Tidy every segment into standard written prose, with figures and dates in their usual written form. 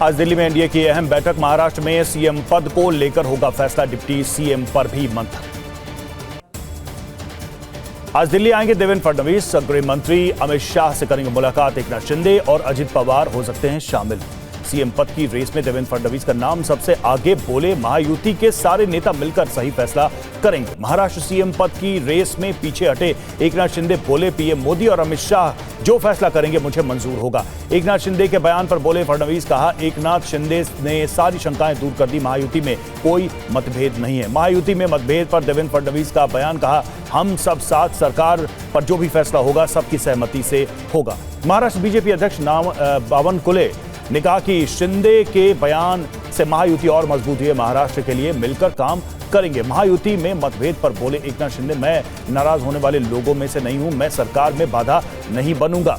आज दिल्ली में एनडीए की अहम बैठक। महाराष्ट्र में सीएम पद को लेकर होगा फैसला। डिप्टी सीएम पर भी मंथन। आज दिल्ली आएंगे देवेंद्र फडणवीस। गृह मंत्री अमित शाह से करेंगे मुलाकात। एकनाथ शिंदे और अजित पवार हो सकते हैं शामिल। सीएम पद की रेस में देवेंद्र फडणवीस का नाम सबसे आगे। बोले महायुति के सारे नेता मिलकर सही फैसला करेंगे। महाराष्ट्र सीएम पद की रेस में पीछे हटे एकनाथ शिंदे। बोले पीएम मोदी और अमित शाह जो फैसला करेंगे मुझे मंजूर होगा। एकनाथ शिंदे के बयान पर बोले फडणवीस। कहा एकनाथ शिंदे ने सारी शंकाएं दूर कर दी। महायुति में कोई मतभेद नहीं है। महायुति में मतभेद पर देवेंद्र फडणवीस का बयान। कहा हम सब साथ सरकार पर जो भी फैसला होगा सबकी सहमति से होगा। महाराष्ट्र बीजेपी अध्यक्ष बावनकुळे ने कहा कि शिंदे के बयान से महायुति और मजबूत हुई है। महाराष्ट्र के लिए मिलकर काम करेंगे। महायुति में मतभेद पर बोले एकनाथ शिंदे। मैं नाराज होने वाले लोगों में से नहीं हूं। मैं सरकार में बाधा नहीं बनूंगा।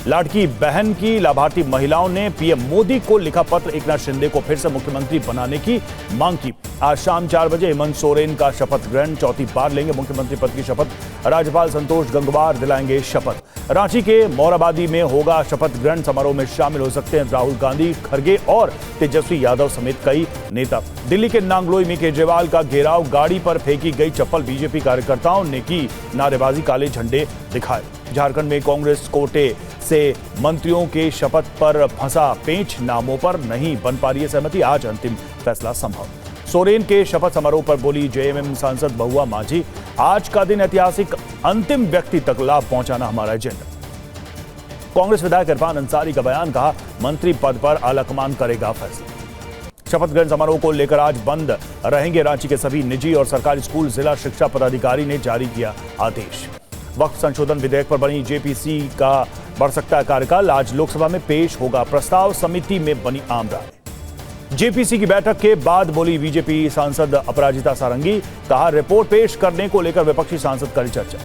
लाड़की बहन की लाभार्थी महिलाओं ने पीएम मोदी को लिखा पत्र। एकनाथ शिंदे को फिर से मुख्यमंत्री बनाने की मांग की। आज शाम 4 बजे हेमंत सोरेन का शपथ ग्रहण। चौथी बार लेंगे मुख्यमंत्री पद की शपथ। राज्यपाल संतोष गंगवार दिलाएंगे शपथ। रांची के मोराबादी में होगा शपथ ग्रहण समारोह में शामिल हो सकते हैं राहुल गांधी, खड़गे और तेजस्वी यादव समेत कई नेता। दिल्ली के नांगलोई में केजरीवाल का घेराव। गाड़ी पर फेंकी गई चप्पल। बीजेपी कार्यकर्ताओं ने की नारेबाजी। काले झंडे दिखाए। झारखंड में कांग्रेस कोटे से मंत्रियों के शपथ पर फंसा पेंच। नामों पर नहीं बन पा रही है सहमति। आज अंतिम फैसला संभव। सोरेन के शपथ समारोह पर बोली जेएमएम सांसद बहुआ माझी। आज का दिन ऐतिहासिक। अंतिम व्यक्ति तक लाभ पहुंचाना हमारा एजेंडा। कांग्रेस विधायक इरफान अंसारी का बयान। कहा मंत्री पद पर आलाकमान करेगा फैसला। शपथ ग्रहण समारोह को लेकर आज बंद रहेंगे रांची के सभी निजी और सरकारी स्कूल। जिला शिक्षा पदाधिकारी ने जारी किया आदेश। वक्फ संशोधन विधेयक पर बनी जेपीसी का बढ़ सकता है कार्यकाल। आज लोकसभा में पेश होगा प्रस्ताव। समिति में बनी आम राय। जेपीसी की बैठक के बाद बोली बीजेपी सांसद अपराजिता सारंगी। कहा रिपोर्ट पेश करने को लेकर विपक्षी सांसद करें चर्चा।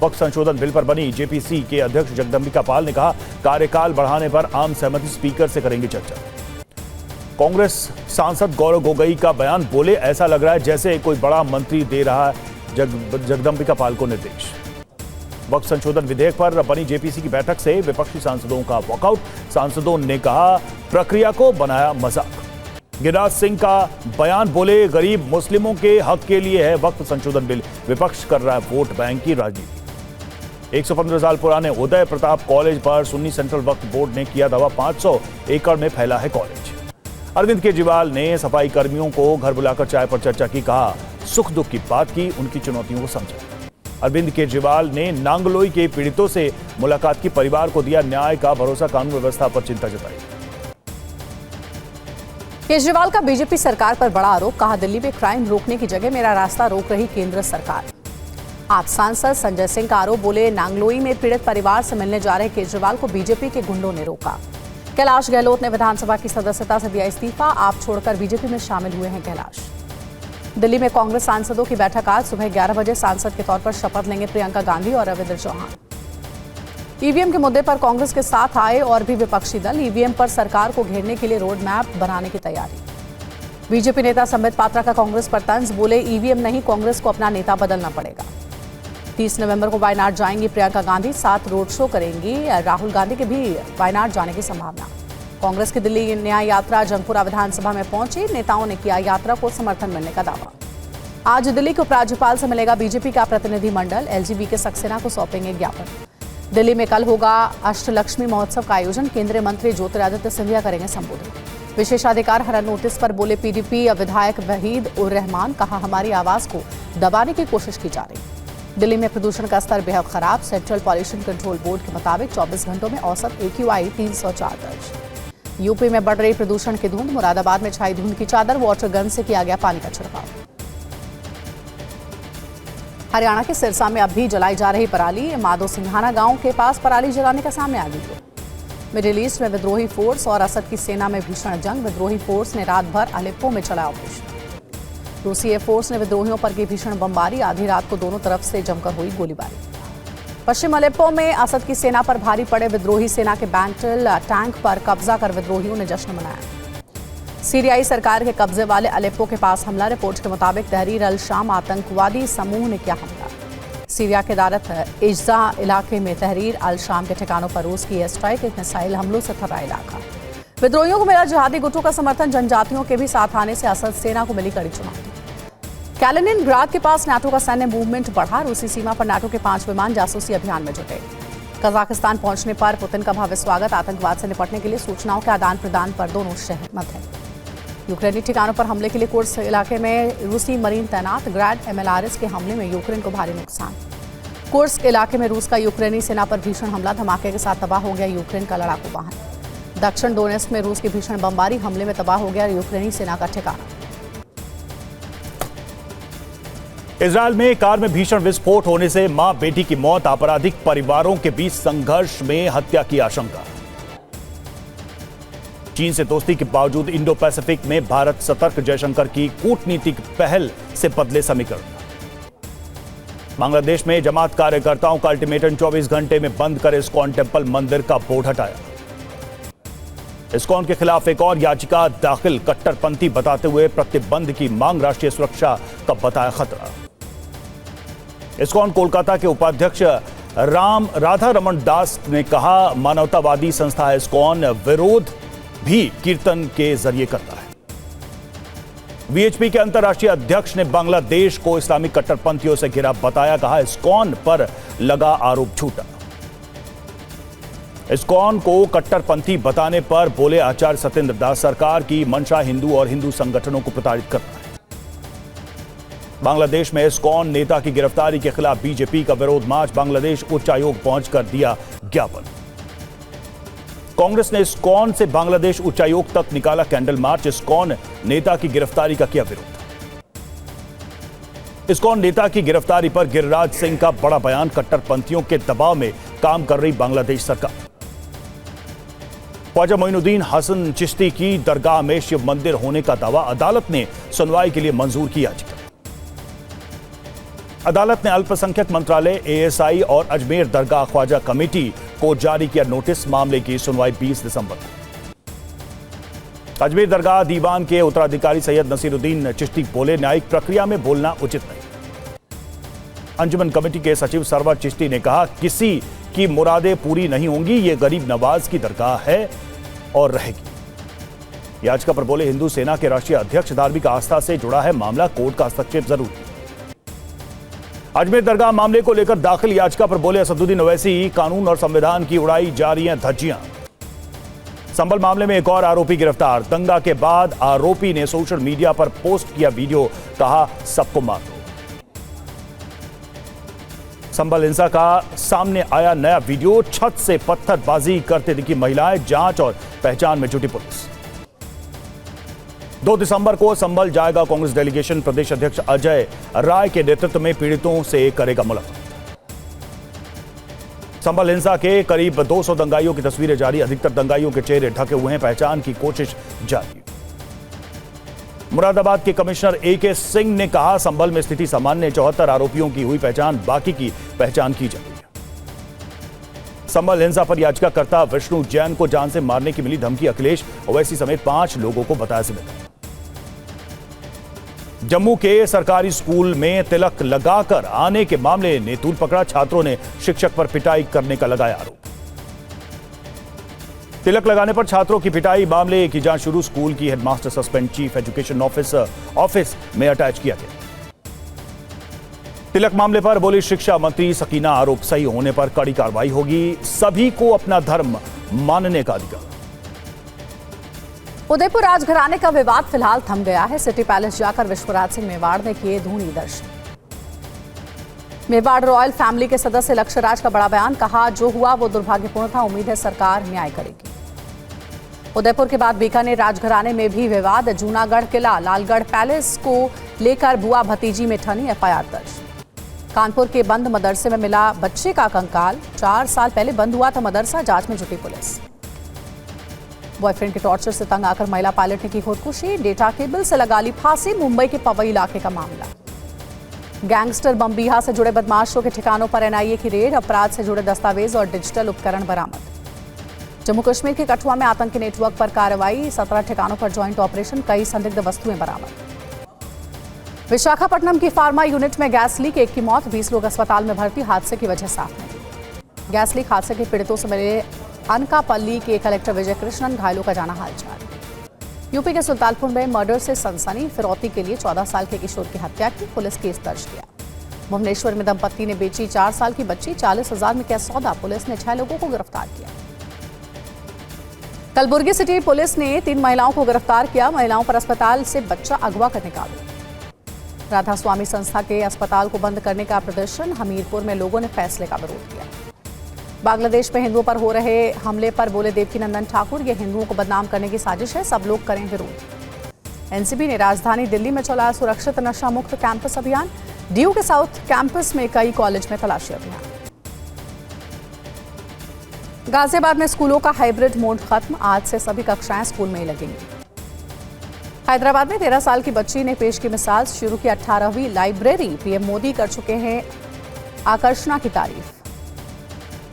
वक्फ संशोधन बिल पर बनी जेपीसी के अध्यक्ष जगदंबिका पाल ने कहा कार्यकाल बढ़ाने पर आम सहमति। स्पीकर से करेंगे चर्चा। कांग्रेस सांसद गौरव गोगोई का बयान। बोले ऐसा लग रहा है जैसे कोई बड़ा मंत्री दे रहा है जगदंबिका पाल को निर्देश। वक्फ संशोधन विधेयक पर बनी जेपीसी की बैठक से विपक्षी सांसदों का वॉकआउट। सांसदों ने कहा प्रक्रिया को बनाया मजाक। गिरिराज सिंह का बयान। बोले गरीब मुस्लिमों के हक के लिए है वक्फ संशोधन बिल। विपक्ष कर रहा है वोट बैंक की राजनीति। 115 साल पुराने उदय प्रताप कॉलेज पर सुन्नी सेंट्रल वक्फ बोर्ड ने किया दावा। 500 एकड़ में फैला है कॉलेज। अरविंद केजरीवाल ने सफाई कर्मियों को घर बुलाकर चाय पर चर्चा की। कहा सुख दुख की बात की। उनकी चुनौतियों को समझा। अरविंद केजरीवाल ने नांगलोई के पीड़ितों से मुलाकात की। परिवार को दिया न्याय का भरोसा। कानून व्यवस्था पर चिंता जताई। केजरीवाल का बीजेपी सरकार पर बड़ा आरोप। कहा दिल्ली में क्राइम रोकने की जगह मेरा रास्ता रोक रही केंद्र सरकार। आप सांसद संजय सिंह का आरोप। बोले नांगलोई में पीड़ित परिवार से मिलने जा रहे केजरीवाल को बीजेपी के गुंडों ने रोका। कैलाश गहलोत ने विधानसभा की सदस्यता से दिया इस्तीफा। आप छोड़कर बीजेपी में शामिल हुए हैं कैलाश। दिल्ली में कांग्रेस सांसदों की बैठक। आज सुबह 11 बजे सांसद के तौर पर शपथ लेंगे प्रियंका गांधी और रविंद्र चौहान। ईवीएम के मुद्दे पर कांग्रेस के साथ आए और भी विपक्षी दल। ईवीएम पर सरकार को घेरने के लिए रोड मैप बनाने की तैयारी। बीजेपी नेता संबित पात्रा का कांग्रेस पर तंज। बोले ईवीएम नहीं कांग्रेस को अपना नेता बदलना पड़ेगा। 30 नवंबर को वायनाड जाएंगी प्रियंका गांधी। 7 रोड शो करेंगी। राहुल गांधी के भी वायनाड जाने की संभावना। कांग्रेस की दिल्ली न्याय यात्रा जंगपुरा विधानसभा में पहुंची। नेताओं ने किया यात्रा को समर्थन मिलने का दावा। आज दिल्ली के उपराज्यपाल से मिलेगा बीजेपी का प्रतिनिधिमंडल। एलजीबी के सक्सेना को सौंपेंगे ज्ञापन। दिल्ली में कल होगा अष्टलक्ष्मी महोत्सव का आयोजन। केंद्रीय मंत्री ज्योतिरादित्य सिंधिया करेंगे संबोधित। विशेषाधिकार हनन नोटिस पर बोले पीडीपी विधायक वहीद उर रहमान। कहा हमारी आवाज को दबाने की कोशिश की जा रही। दिल्ली में प्रदूषण का स्तर बेहद खराब। सेंट्रल पॉल्यूशन कंट्रोल बोर्ड के मुताबिक 24 घंटों में औसत AQI 304 दर्ज। यूपी में बढ़ रही प्रदूषण की धुंध। मुरादाबाद में छाई धुंध की चादर। वाटर गन से किया गया पानी का छिड़काव। हरियाणा के सिरसा में अब भी जलाई जा रही पराली। माधो सिंघाना गांव के पास पराली जलाने का सामने आ गई है। मिडिल ईस्ट में विद्रोही फोर्स और असद की सेना में भीषण जंग। विद्रोही फोर्स ने रात भर अलेप्पो में चलाया ऑपरेशन। रूसी एयरफोर्स ने विद्रोहियों पर की भीषण बमबारी। आधी रात को दोनों तरफ से जमकर हुई गोलीबारी। पश्चिम अलेप्पो में असद की सेना पर भारी पड़े विद्रोही सेना के बैटल टैंक पर कब्जा कर विद्रोहियों ने जश्न मनाया। सीरियाई सरकार के कब्जे वाले अलेप्पो के पास हमला। रिपोर्ट के मुताबिक तहरीर अल शाम आतंकवादी समूह ने किया हमला। सीरिया के दारत इज्जा इलाके में तहरीर अल शाम के ठिकानों पर रूस की एयर स्ट्राइक। मिसाइल हमलों से थर्रा इलाका। विद्रोहियों को मिला जिहादी गुटों का समर्थन, जनजातियों के भी साथ आने से असद सेना को मिली कड़ी चुनौती। कैलिनिनग्राद के पास नाटो का सैन्य मूवमेंट बढ़ा, रूसी सीमा पर नाटो के 5 विमान जासूसी अभियान में जुटे। कजाकिस्तान पहुंचने पर पुतिन का भव्य स्वागत, आतंकवाद से निपटने के लिए सूचनाओं के आदान प्रदान पर दोनों सहमत हैं। यूक्रेनी ठिकानों पर हमले के लिए कुर्स्क इलाके में रूसी मरीन तैनात, ग्रैड MLRS के हमले में यूक्रेन को भारी नुकसान। कुर्स्क इलाके में रूस का यूक्रेनी सेना पर भीषण हमला, धमाके के साथ तबाह हो गया यूक्रेन का लड़ाकू वाहन। दक्षिण डोनेस्क में रूस की भीषण बमबारी, हमले में तबाह हो गया यूक्रेनी सेना का ठिकाना। इजरायल में कार में भीषण विस्फोट होने से मां बेटी की मौत, आपराधिक परिवारों के बीच संघर्ष में हत्या की आशंका। चीन से दोस्ती के बावजूद इंडो पैसिफिक में भारत सतर्क, जयशंकर की कूटनीतिक पहल से बदले समीकरण। बांग्लादेश में जमात कार्यकर्ताओं का अल्टीमेटम, 24 घंटे में बंद कर इस्कॉन टेम्पल मंदिर का बोर्ड हटाया। इस्कॉन के खिलाफ एक और याचिका दाखिल, कट्टरपंथी बताते हुए प्रतिबंध की मांग, राष्ट्रीय सुरक्षा का बताया खतरा। इस्कॉन कोलकाता के उपाध्यक्ष राधा रमन दास ने कहा, मानवतावादी संस्था है इस्कॉन, विरोध भी कीर्तन के जरिए करता है। वीएचपी के अंतर्राष्ट्रीय अध्यक्ष ने बांग्लादेश को इस्लामिक कट्टरपंथियों से घिरा बताया, कहा इस्कॉन पर लगा आरोप झूठा। इस्कॉन को कट्टरपंथी बताने पर बोले आचार्य सत्येंद्र दास, सरकार की मंशा हिंदू और हिंदू संगठनों को प्रताड़ित करना है। बांग्लादेश में इस्कॉन नेता की गिरफ्तारी के खिलाफ बीजेपी का विरोध मार्च, बांग्लादेश उच्चायोग पहुंचकर दिया ज्ञापन। कांग्रेस ने इस्कॉन से बांग्लादेश उच्चायोग तक निकाला कैंडल मार्च, इस्कॉन नेता की गिरफ्तारी का किया विरोध। इस्कॉन नेता की गिरफ्तारी पर गिरिराज सिंह का बड़ा बयान, कट्टरपंथियों के दबाव में काम कर रही बांग्लादेश सरकार। ख्वाजा मोइनुद्दीन हसन चिश्ती की दरगाह में शिव मंदिर होने का दावा, अदालत ने सुनवाई के लिए मंजूर की याचिका। अदालत ने अल्पसंख्यक मंत्रालय, ASI और अजमेर दरगाह ख्वाजा कमेटी को जारी किया नोटिस, मामले की सुनवाई 20 दिसंबर को। अजमेर दरगाह दीवान के उत्तराधिकारी सैयद नसीरुद्दीन चिश्ती बोले, न्यायिक प्रक्रिया में बोलना उचित नहीं। अंजुमन कमेटी के सचिव सरवर चिश्ती ने कहा, किसी की मुरादें पूरी नहीं होंगी, ये गरीब नवाज की दरगाह है और रहेगी। याचिका पर बोले, हिंदू सेना के राष्ट्रीय अध्यक्ष, धार्मिक आस्था से जुड़ा है मामला, कोर्ट का हस्तक्षेप जरूरी। अजमेर दरगाह मामले को लेकर दाखिल याचिका पर बोले असदुद्दीन ओवैसी, कानून और संविधान की उड़ाई जा रही हैं धज्जियां। संभल मामले में एक और आरोपी गिरफ्तार, दंगा के बाद आरोपी ने सोशल मीडिया पर पोस्ट किया वीडियो, कहा सबको मार दो। संभल हिंसा का सामने आया नया वीडियो, छत से पत्थरबाजी करते दिखी महिलाएं, जांच और पहचान में जुटी पुलिस। 2 दिसंबर को संभल जाएगा कांग्रेस डेलीगेशन, प्रदेश अध्यक्ष अजय राय के नेतृत्व में पीड़ितों से करेगा मुलाकात। संभल हिंसा के करीब 200 दंगाइयों की तस्वीरें जारी, अधिकतर दंगाइयों के चेहरे ढके हुए हैं, पहचान की कोशिश जारी। मुरादाबाद के कमिश्नर AK सिंह ने कहा, संभल में स्थिति सामान्य, 74 आरोपियों की हुई पहचान, बाकी की पहचान की जा रही है। संभल हिंसा पर याचिकाकर्ता विष्णु जैन को जान से मारने की मिली धमकी, अखिलेश ओवैसी समेत 5 लोगों को बताया जिम्मेदार। जम्मू के सरकारी स्कूल में तिलक लगाकर आने के मामले ने तूल पकड़ा, छात्रों ने शिक्षक पर पिटाई करने का लगाया आरोप। तिलक लगाने पर छात्रों की पिटाई मामले की जांच शुरू, स्कूल की headmaster suspend, chief education office में अटैच किया गया। तिलक मामले पर बोली शिक्षा मंत्री सकीना, आरोप सही होने पर कड़ी कार्रवाई होगी, सभी को अपना धर्म मानने का अधिकार। उदयपुर राजघराने का विवाद फिलहाल थम गया है, सिटी पैलेस जाकर विश्वराज सिंह मेवाड़ ने किए धूनी दर्शन। मेवाड़ रॉयल फैमिली के सदस्य लक्ष्यराज का बड़ा बयान, कहा जो हुआ वो दुर्भाग्यपूर्ण था, उम्मीद है सरकार न्याय करेगी। उदयपुर के बाद बीकानेर राजघराने में भी विवाद, जूनागढ़ किला, लालगढ़ पैलेस को लेकर बुआ भतीजी में ठनी FIR दर्ज। कानपुर के बंद मदरसे में मिला बच्चे का कंकाल, 4 साल पहले बंद हुआ था मदरसा, जांच में जुटी पुलिस। बॉयफ्रेंड के टॉर्चर से तंग आकर महिला पायलट ने की खुदकुशी, डेटा केबल से लगा ली फांसी, मुंबई के पवई इलाके का मामला। गैंगस्टर बमबिहा से जुड़े बदमाशों के ठिकानों पर NIA की रेड, अपराध से जुड़े दस्तावेज और डिजिटल उपकरण बरामद। जम्मू कश्मीर के कठुआ में आतंकी नेटवर्क पर कार्रवाई, 17 ठिकानों पर ज्वाइंट ऑपरेशन, कई संदिग्ध वस्तुएं बरामद। विशाखापट्टनम की फार्मा यूनिट में गैस लीक, 1 की मौत, 20 लोग अस्पताल में भर्ती, हादसे की वजह साफ नहीं। गैस लीक हादसे के पीड़ितों से मिले अनकापल्ली के कलेक्टर विजय कृष्णन, घायलों का जाना हालचाल। यूपी के सुल्तानपुर में मर्डर से सनसनी, फिरौती के लिए 14 साल के किशोर की हत्या की, पुलिस केस दर्ज किया। भुवनेश्वर में दंपत्ति ने बेची 4 साल की बच्ची, 40,000 में किया सौदा, पुलिस ने 6 लोगों को गिरफ्तार किया। कलबुर्गी सिटी पुलिस ने 3 महिलाओं को गिरफ्तार किया, महिलाओं पर अस्पताल से बच्चा अगवा करने का आरोप। राधा स्वामी संस्था के अस्पताल को बंद करने का प्रदर्शन, हमीरपुर में लोगों ने फैसले का विरोध किया। बांग्लादेश में हिंदुओं पर हो रहे हमले पर बोले देवकीनंदन ठाकुर, ये हिंदुओं को बदनाम करने की साजिश है, सब लोग करें विरोध। एनसीबी ने राजधानी दिल्ली में चलाया सुरक्षित नशा मुक्त कैंपस अभियान, डीयू के साउथ कैंपस में कई कॉलेज में तलाशी अभियान। गाजियाबाद में स्कूलों का हाइब्रिड मोड खत्म, आज से सभी कक्षाएं स्कूल में ही लगेंगी। हैदराबाद में 13 साल की बच्ची ने पेश की मिसाल, शुरू की 18वीं लाइब्रेरी, पीएम मोदी कर चुके हैं आकर्षणा की तारीफ।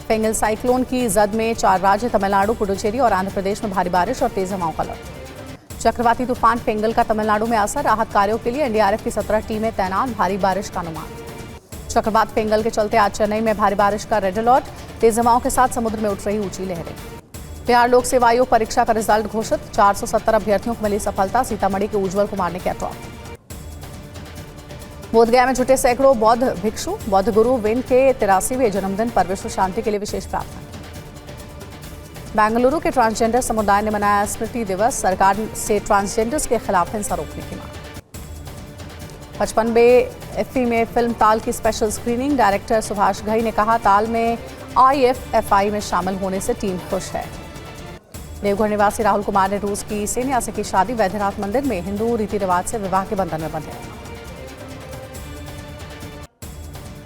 फेंगल साइक्लोन की जद में 4 राज्य तमिलनाडु, पुडुचेरी और आंध्र प्रदेश में भारी बारिश और तेज हवाओं का अलर्ट। चक्रवाती तूफान फेंगल का तमिलनाडु में असर, राहत कार्यों के लिए एनडीआरएफ की 17 टीमें तैनात, भारी बारिश का अनुमान। चक्रवात फेंगल के चलते आज चेन्नई में भारी बारिश का रेड अलर्ट, तेज हवाओं के साथ समुद्र में उठ रही ऊंची लहरें। बिहार लोक सेवा आयोग परीक्षा का रिजल्ट घोषित, 470 अभ्यर्थियों को मिली सफलता, सीतामढ़ी के उज्जवल कुमार ने किया टॉप। बोधगया में जुटे सैकड़ों बौद्ध भिक्षु, बौद्ध गुरु वेन के 83वें जन्मदिन पर विश्व शांति के लिए विशेष प्रार्थना। बेंगलुरु के ट्रांसजेंडर समुदाय ने मनाया स्मृति दिवस, सरकार से ट्रांसजेंडर्स के खिलाफ हिंसा रोकने की मांग। 55वें एफई में फिल्म ताल की special screening, director Subhash Ghai ने कहा, ताल में IFFI में शामिल होने से टीम खुश है। देवघर निवासी राहुल कुमार ने रूस की सेनिया से की शादी, वैद्यनाथ मंदिर में हिंदू रीति रिवाज से विवाह के बंधन में बंधे।